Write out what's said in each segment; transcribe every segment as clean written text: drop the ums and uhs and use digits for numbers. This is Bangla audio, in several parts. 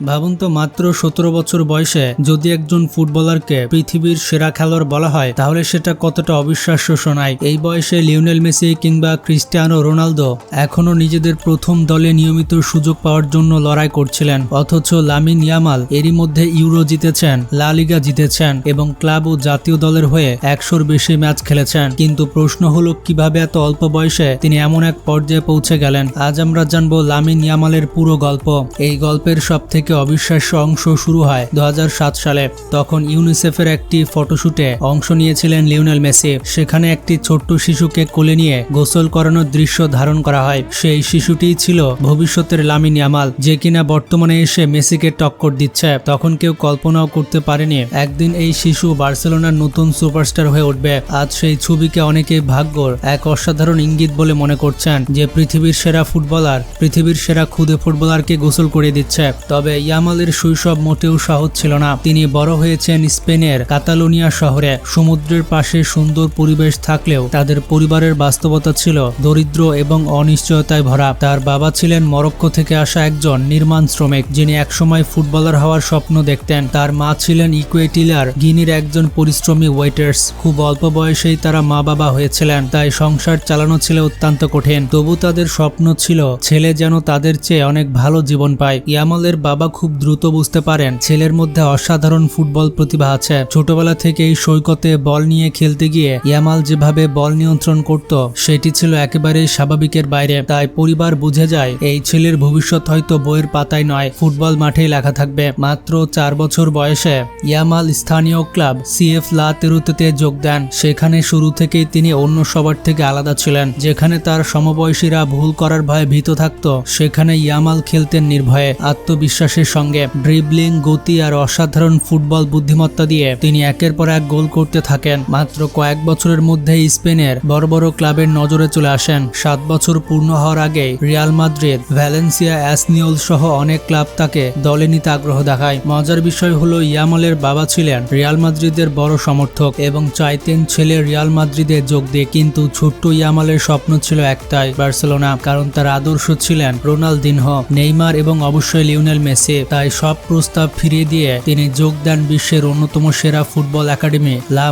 ভাবুন তো মাত্র 17 বছর বয়সে যদি একজন ফুটবলারকে পৃথিবীর সেরা খেলোয়াড় বলা হয় তাহলে সেটা কতটা অবিশ্বাস্য শোনায়। এই বয়সে লিওনেল মেসি কিংবা ক্রিস্টিয়ানো রোনালদো এখনও নিজেদের প্রথম দলে নিয়মিত সুযোগ পাওয়ার জন্য লড়াই করছিলেন, অথচ লামিন ইয়ামাল এরই মধ্যে ইউরো জিতেছেন, লা লিগা জিতেছেন এবং ক্লাব ও জাতীয় দলের হয়ে 100-র বেশি ম্যাচ খেলেছেন। কিন্তু প্রশ্ন হলো কিভাবে এত অল্প বয়সে তিনি এমন এক পর্যায়ে পৌঁছে গেলেন। আজ আমরা জানবো লামিন ইয়ামালের পুরো গল্প। এই গল্পের সব থেকে অবিশ্বাস্য অংশ শুরু হয় 2007 সালে। তখন ইউনিসেফের একটি ফটোশুটে অংশ নিয়েছিলেন লিওনেল মেসি। সেখানে একটি ছোট্ট শিশুকে কোলে নিয়ে গোসল করানোর দৃশ্য ধারণ করা হয়। সেই শিশুটিই ছিল ভবিষ্যতের লামিন ইয়ামাল, যে কিনা বর্তমানে এসে মেসিকে টক্কর দিচ্ছে। তখন কেউ কল্পনাও করতে পারেনি একদিন এই শিশু বার্সেলোনার নতুন সুপারস্টার হয়ে উঠবে। আজ সেই ছবিকে অনেকেই ভাগ্যর এক অসাধারণ ইঙ্গিত বলে মনে করছেন, যে পৃথিবীর সেরা ফুটবলার পৃথিবীর সেরা খুদে ফুটবলারকে গোসল করিয়ে দিচ্ছে। তবে ইয়ামালের শৈশব মোটেও সহজ ছিল না। তিনি বড় হয়েছেন স্পেনের কাতালোনিয়া শহরে। সমুদ্রের পাশে সুন্দর পরিবেশ থাকলেও তাদের পরিবারের বাস্তবতা ছিল দরিদ্র এবং অনিশ্চয়তায় ভরা। তার বাবা ছিলেন মরক্কো থেকে আসা একজন নির্মাণ শ্রমিক, যিনি একসময় ফুটবলার হওয়ার স্বপ্ন দেখতেন। তার মা ছিলেন ইকুয়েটিলার গিনির একজন পরিশ্রমী ওয়েটার্স। খুব অল্প বয়সেই তারা মা বাবা হয়েছিলেন, তাই সংসার চালানো ছিল অত্যন্ত কঠিন। তবু তাদের স্বপ্ন ছিল ছেলে যেন তাদের চেয়ে অনেক ভালো জীবন পায়। ইয়ামালের বাবা খুব দ্রুত বুঝতে পারেন ছেলের মধ্যে অসাধারণ ফুটবল প্রতিভা আছে। ছোটবেলা থেকেই সৈকতে বল নিয়ে খেলতে গিয়ে ইয়ামাল যেভাবে বল নিয়ন্ত্রণ করত সেটি ছিল একেবারে স্বাভাবিকের বাইরে। তাই পরিবার বুঝে যায় এই ছেলের ভবিষ্যৎ হয়তো বইয়ের পাতায় নয়, ফুটবল মাঠেই লেখা থাকবে। মাত্র 4 বছর বয়সে ইয়ামাল স্থানীয় ক্লাব সিএফ লা তেরুতেতে যোগ দেন। সেখানে শুরু থেকেই তিনি অন্য সবার থেকে আলাদা ছিলেন। যেখানে তার সমবয়সীরা ভুল করার ভয়ে ভীত থাকত, সেখানে ইয়ামাল খেলতেন নির্ভয়ে, আত্মবিশ্বাসের সঙ্গে। ড্রিবলিং, গতি আর অসাধারণ ফুটবল বুদ্ধিমত্তা দিয়ে তিনি একের পর এক গোল করতে থাকেন। মাত্র কয়েক বছরের মধ্যেই স্পেনের বড় বড় ক্লাবের নজরে চলে আসেন। 7 বছর পূর্ণ হওয়ার আগেই রিয়াল মাদ্রিদ, ভ্যালেন্সিয়া, অ্যাসনিওল সহ অনেক ক্লাব তাকে দলে নিতে আগ্রহ দেখায়। মজার বিষয় হলো ইয়ামালের বাবা ছিলেন রিয়াল মাদ্রিদের বড় সমর্থক এবং চাইতেন ছেলে রিয়াল মাদ্রিদে যোগ দিয়ে। কিন্তু ছোট্ট ইয়ামালের স্বপ্ন ছিল একটাই, বার্সেলোনা, কারণ তার আদর্শ ছিলেন রোনালদিনহো, নেইমার এবং অবশ্যই লিওনেল মেসি। তাই সব প্রস্তাব ফিরিয়ে দিয়ে তিনি যোগ দেন বিশ্বের অন্যতম সেরা ফুটবল একাডেমি লা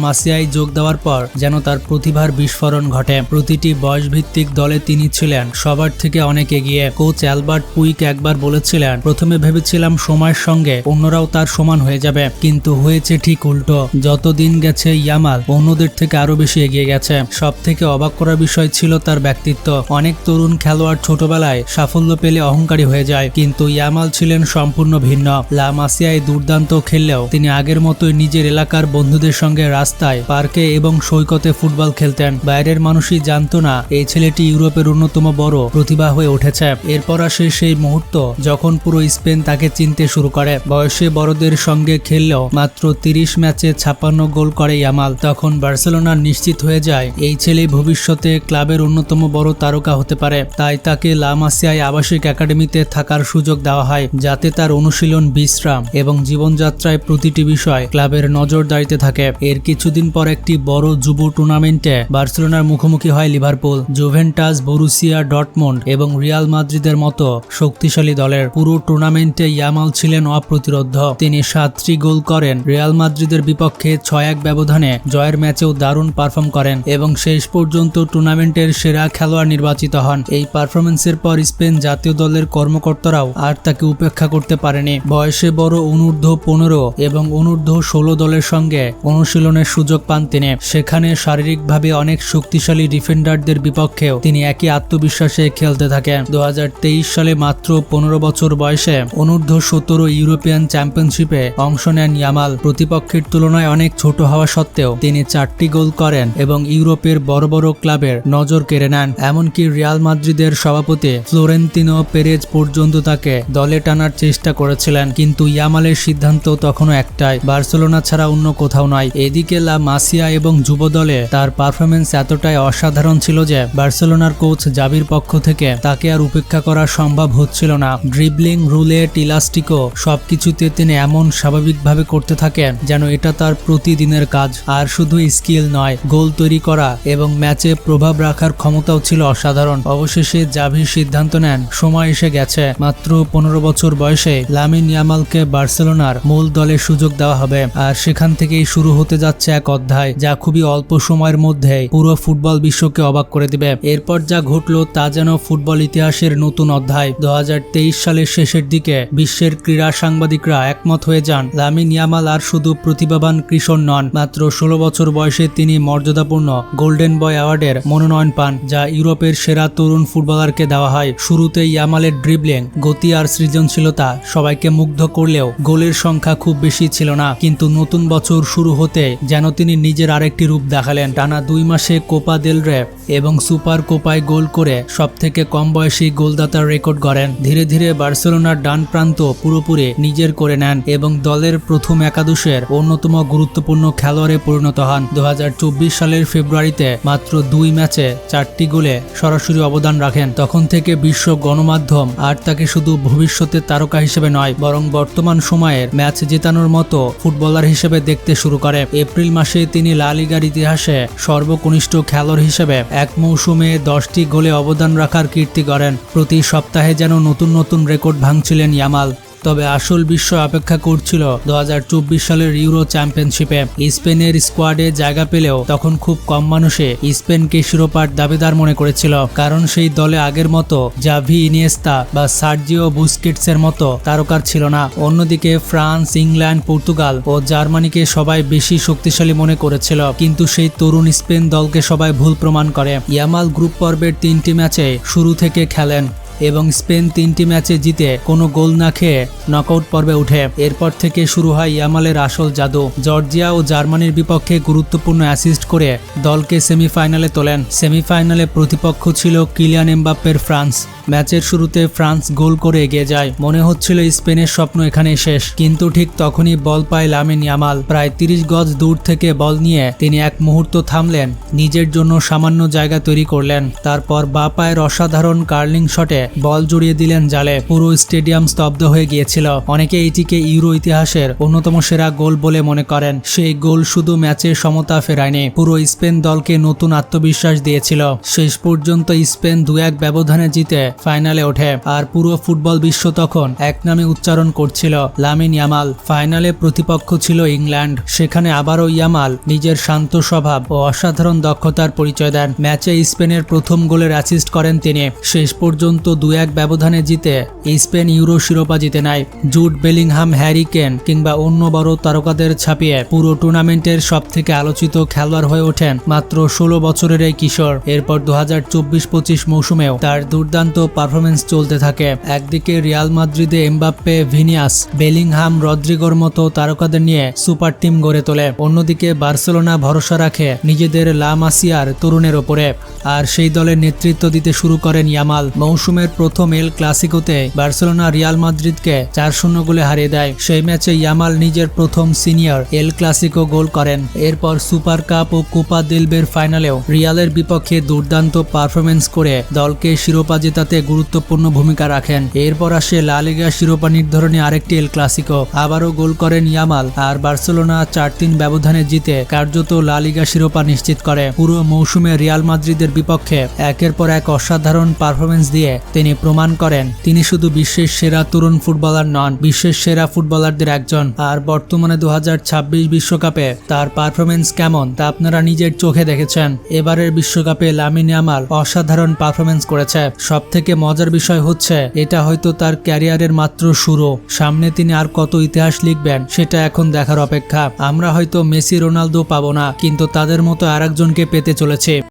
মাসিয়ায় যোগ দেওয়ার পর যেন তার প্রতিভার বিস্ফোরণ ঘটে। প্রতিটি বয়সভিত্তিক দলে তিনি ছিলেন সবার থেকে অনেক এগিয়ে। কোচ অ্যালবার্ট পুইক একবার বলেছিলেন, প্রথমে ভেবেছিলাম সময়ের সঙ্গে অন্যরাও তার সমান হয়ে যাবে, কিন্তু হয়েছে ঠিক উল্টো। যত দিন গেছে ইয়ামাল অন্যদের থেকে আরো বেশি এগিয়ে গেছে। সব থেকে অবাক করার বিষয় ছিল তার ব্যক্তিত্ব। অনেক তরুণ খেলোয়াড় ছোটবেলায় সাফল্য পেলে অহংকারী হয়ে যায়, কিন্তু ইয়ামাল ছিলেন সম্পূর্ণ ভিন্ন। লা মাসিয়ায় দুর্দান্ত খেললেও তিনি আগের মতোই নিজের এলাকার বন্ধুদের সঙ্গে রাস্তায়, পার্কে এবং সৈকতে ফুটবল খেলতেন। বাইরের মানুষই জানতো না এই ছেলেটি ইউরোপের অন্যতম বড় প্রতিভা হয়ে উঠেছে। এরপর আসে সেই মুহূর্ত যখন পুরো স্পেন তাকে চিনতে শুরু করে। বয়সে বড়দের সঙ্গে খেললেও মাত্র 30 ম্যাচে 56 গোল করে ইয়ামাল। তখন বার্সেলোনা নিশ্চিত হয়ে যায় এই ছেলে ভবিষ্যতে ক্লাবের অন্যতম বড় তারকা হতে পারে। তাই তাকে লা মাসিয়ায় আবাসিক একাডেমিতে থাকার সুযোগ দেওয়া হয়, যাতে তার অনুশীলন, বিশ্রাম এবং জীবনযাত্রায় প্রতিটি বিষয় ক্লাবের নজরদারিতে থাকে। এর কিছুদিন পর একটি বড় যুব টুর্নামেন্টে বার্সেলোনার মুখোমুখি হয় লিভারপুল, জুভেন্টাস, বরুসিয়া ডর্টমুন্ড এবং রিয়াল মাদ্রিদের মতো শক্তিশালী দলের। পুরো টুর্নামেন্টে ইয়ামাল ছিলেন অপ্রতিরোধ্য। তিনি 7টি গোল করেন, রিয়াল মাদ্রিদের বিপক্ষে 6-1 ব্যবধানে জয়ের ম্যাচেও দারুণ পারফর্ম করেন এবং শেষ পর্যন্ত টুর্নামেন্টের সেরা খেলোয়াড় নির্বাচিত হন। এই পারফরমেন্সের পর স্পেন জাতীয় দলের কর্মকর্তারাও আর তাকে উপেক্ষা করতে পারেনি। বয়সে বড় অনূর্ধ্ব 15 এবং অনূর্ধ্ব 16 দলের সঙ্গে অনুশীলনের সুযোগ পান তিনি। সেখানে শারীরিকভাবে অনেক শক্তিশালী ডিফেন্ডারদের বিপক্ষেও তিনি একই আত্মবিশ্বাসে খেলতে থাকেন। 2023 সালে মাত্র 15 বছর বয়সে অনূর্ধ্ব 17 ইউরোপিয়ান চ্যাম্পিয়নশিপে অংশ নেন ইয়ামাল। প্রতিপক্ষের তুলনায় অনেক ছোট হওয়া সত্ত্বেও তিনি 4টি গোল করেন এবং ইউরোপের বড় বড় ক্লাবের নজর কেড়ে নেন। এমনকি রিয়াল মাদ্রিদের সভাপতি ফ্লোরেন্তিনো পেরেজ পর্যন্ত তাকে দলে টানার চেষ্টা করেছিলেন, কিন্তু ইয়ামালের সিদ্ধান্ত তখনও একটাই, বার্সেলোনা ছাড়া অন্য কোথাও নয়। এদিকে লা মাসিয়া এবং যুব দলে তার পারফরমেন্স এতটাই অসাধারণ ছিল যে বার্সেলোনার কোচ জাবির পক্ষ থেকে তাকে আর উপেক্ষা করা সম্ভব হচ্ছিল না। ড্রিবলিং, রুলেট, ইলাস্টিকো সবকিছুতে তিনি এমন স্বাভাবিকভাবে করতে থাকেন যেন এটা তার প্রতিদিনের কাজ। আর শুধু স্কিল নয়, গোল তৈরি করা এবং ম্যাচে প্রভাব রাখার ক্ষমতাও ছিল অসাধারণ। অবশেষে জাভি সিদ্ধান্ত নেন সময় এসে গেছে। মাত্র 15 বছর বয়সে লামিন ইয়ামালকে বার্সেলোনার মূল দলের সুযোগ দেওয়া হবে। আর সেখান থেকেই শুরু হতে যাচ্ছে এক অধ্যায় যা খুবই অল্প সময়ের মধ্যে পুরো ফুটবল বিশ্বকে অবাক করে দিবে। এরপর যা ঘটলো তা যেন ফুটবল ইতিহাসের নতুন অধ্যায়। 2023 সালের শেষের দিকে বিশ্বের ক্রীড়া সাংবাদিকরা একমত হয়ে যান লামিন ইয়ামাল আর শুধু প্রতিভাবান কিশোর নন, মাত্র 16 বছর বয়সে তিনি মর্যাদাপূর্ণ গোল্ডেন বয় অ্যাওয়ার্ডের মনোনয়ন পান, যা ইউরোপের সেরা তরুণ ফুটবলারকে দেওয়া হয়। শুরুতে ইয়ামালের ড্রিবলিং, গতি আর সৃজনশীলতা সবাইকে মুগ্ধ করলেও গোলের সংখ্যা খুব বেশি ছিল না। কিন্তু নতুন বছর শুরু হতে যেন তিনি নিজের আরেকটি রূপ দেখালেন। টানা 2 মাসে কোপা দেল রে এবং সুপার কোপায় গোল করে সবথেকে কম বয়সী গোলদাতার রেকর্ড গড়েন। ধীরে ধীরে বার্সেলোনার ডান প্রান্ত পুরোপুরি নিজের করে নেন এবং দলের প্রথম একাদশের অন্যতম গুরুত্বপূর্ণ খেলোয়াড়ে পরিণত হন। 2024 সালের ফেব্রুয়ারিতে মাত্র 2 ম্যাচে 4টি গোলে সরাসরি অবদান রাখেন। তখন থেকে বিশ্ব গণমাধ্যম আর তাকে শুধু ভবিষ্যতের তারকা হিসেবে নয়, বরং বর্তমান সময়ের ম্যাচ জেতানোর মতো ফুটবলার হিসেবে দেখতে শুরু করে। এপ্রিল মাসে তিনি লা লিগার ইতিহাসে সর্বকনিষ্ঠ খেলোয়াড় হিসেবে এক মৌসুমে 10টি গোলে অবদান রাখার কীর্তি গড়েন। প্রতি সপ্তাহে যেন নতুন নতুন রেকর্ড ভাঙছিলেন ইয়ামাল। তবে আসল বিশ্ব অপেক্ষা করছিল 2024 সালের ইউরো চ্যাম্পিয়নশিপে। স্পেনের স্কোয়াডে জায়গা পেলেও তখন খুব কম মানুষে স্পেনকে শিরোপার দাবিদার মনে করেছিল, কারণ সেই দলে আগের মতো জাভি, ইনিয়েস্তা বা সার্জিও বুস্কেটসের মতো তারকার ছিল না। অন্যদিকে ফ্রান্স, ইংল্যান্ড, পর্তুগাল ও জার্মানিকে সবাই বেশি শক্তিশালী মনে করেছিল, কিন্তু সেই তরুণ স্পেন দলকে সবাই ভুল প্রমাণ করে। ইয়ামাল গ্রুপ পর্বের 3টি ম্যাচে শুরু থেকে খেলেন এবং স্পেন 3টি ম্যাচে জিতে কোনো গোল না খেয়ে নকআউট পর্বে উঠে। এরপর থেকে শুরু হয় ইয়ামালের আসল জাদু। জর্জিয়া ও জার্মানির বিপক্ষে গুরুত্বপূর্ণ অ্যাসিস্ট করে দলকে সেমিফাইনালে তোলেন। সেমিফাইনালে প্রতিপক্ষ ছিল কিলিয়ান এমবাপ্পের ফ্রান্স। ম্যাচের শুরুতে ফ্রান্স গোল করে এগিয়ে যায়, মনে হচ্ছিল স্পেনের স্বপ্ন এখানেই শেষ। কিন্তু ঠিক তখনই বল পায় লামিন ইয়ামাল। প্রায় 30 গজ দূর থেকে বল নিয়ে তিনি এক মুহূর্ত থামলেন, নিজের জন্য সামান্য জায়গা তৈরি করলেন। তারপর বাঁ পায়ের অসাধারণ কার্লিং শটে বল জড়িয়ে দিলেন জালে। পুরো স্টেডিয়াম স্তব্ধ হয়ে গিয়েছিল। অনেকে এটিকে ইউরো ইতিহাসের অন্যতম সেরা গোল বলে মনে করেন। সেই গোল শুধু ম্যাচের সমতা ফেরায়নি, পুরো স্পেন দলকে নতুন আত্মবিশ্বাস দিয়েছিল। শেষ পর্যন্ত স্পেন 2-1 ব্যবধানে জিতে ফাইনালে ওঠে। আর পুরো ফুটবল বিশ্ব তখন এক নামে উচ্চারণ করছিল লামিন ইয়ামাল। ফাইনালে প্রতিপক্ষ ছিল ইংল্যান্ড। সেখানে আবারও ইয়ামাল নিজের শান্ত স্বভাব ও অসাধারণ দক্ষতার পরিচয় দেন। ম্যাচে স্পেনের প্রথম গোলের অ্যাসিস্ট করেন তিনি। শেষ পর্যন্ত 2-1 ব্যবধানে জিতে স্পেন ইউরো শিরোপা জিতে নেয়। জুড বেলিংহাম, হ্যারি কেন কিংবা অন্য বড় তারকাদের ছাপিয়ে পুরো টুর্নামেন্টের সবথেকে আলোচিত খেলোয়াড় হয়ে ওঠেন মাত্র 16 বছরের এই কিশোর। এরপর 2024-25 মৌসুমেও তার দুর্দান্ত পারফরমেন্স চলতে থাকে। একদিকে রিয়াল মাদ্রিদে এমবাপ্পে, ভিনিয়াস, বেলিংহাম, রদ্রিগোর মতো তারকাদের নিয়ে সুপার টিম গড়ে তোলে। অন্যদিকে বার্সেলোনা ভরসা রাখে নিজেদের লা মাসিয়ার তরুণের ওপরে, আর সেই দলের নেতৃত্ব দিতে শুরু করেন ইয়ামাল। মৌসুমের প্রথম এল ক্লাসিকোতে বার্সেলোনা রিয়াল মাদ্রিদকে 4-0 গোলে হারিয়ে দেয়। সেই ম্যাচে ইয়ামাল নিজের প্রথম সিনিয়র এল ক্লাসিকো গোল করেন। এরপর সুপার কাপ ও কোপা দেল রের ফাইনালেও রিয়ালের বিপক্ষে দুর্দান্ত পারফরমেন্স করে দলকে শিরোপা জেতাতে গুরুত্বপূর্ণ ভূমিকা রাখেন। এরপর আসে লা লিগা শিরোপা নির্ধারণী আরেকটি এল ক্লাসিকো। আবারও গোল করেন ইয়ামাল, আর বার্সেলোনা 4-3 ব্যবধানে জিতে কার্যত লা লিগা শিরোপা নিশ্চিত করে। পুরো মৌসুমে রিয়াল মাদ্রিদের বিপক্ষে একের পর এক অসাধারণ পারফরমেন্স দিয়ে তিনি প্রমাণ করেন তিনি শুধু বিশ্বের সেরা তরুণ ফুটবলার নন, বিশ্বের সেরা ফুটবলারদের একজন। আর বর্তমানে 2026 বিশ্বকাপে তার পারফরমেন্স কেমন তা আপনারা নিজের চোখে দেখেছেন। এবারের বিশ্বকাপে লামিন ইয়ামাল অসাধারণ পারফরমেন্স করেছে। সবথেকে মজার বিষয় হচ্ছে এটা হয়তো তার ক্যারিয়ারের মাত্র শুরু। সামনে তিনি আর কত ইতিহাস লিখবেন সেটা এখন দেখার অপেক্ষা। আমরা হয়তো মেসি, রোনালদো পাবো না, কিন্তু তাদের মতো আরেকজনকে পেতে চলেছে।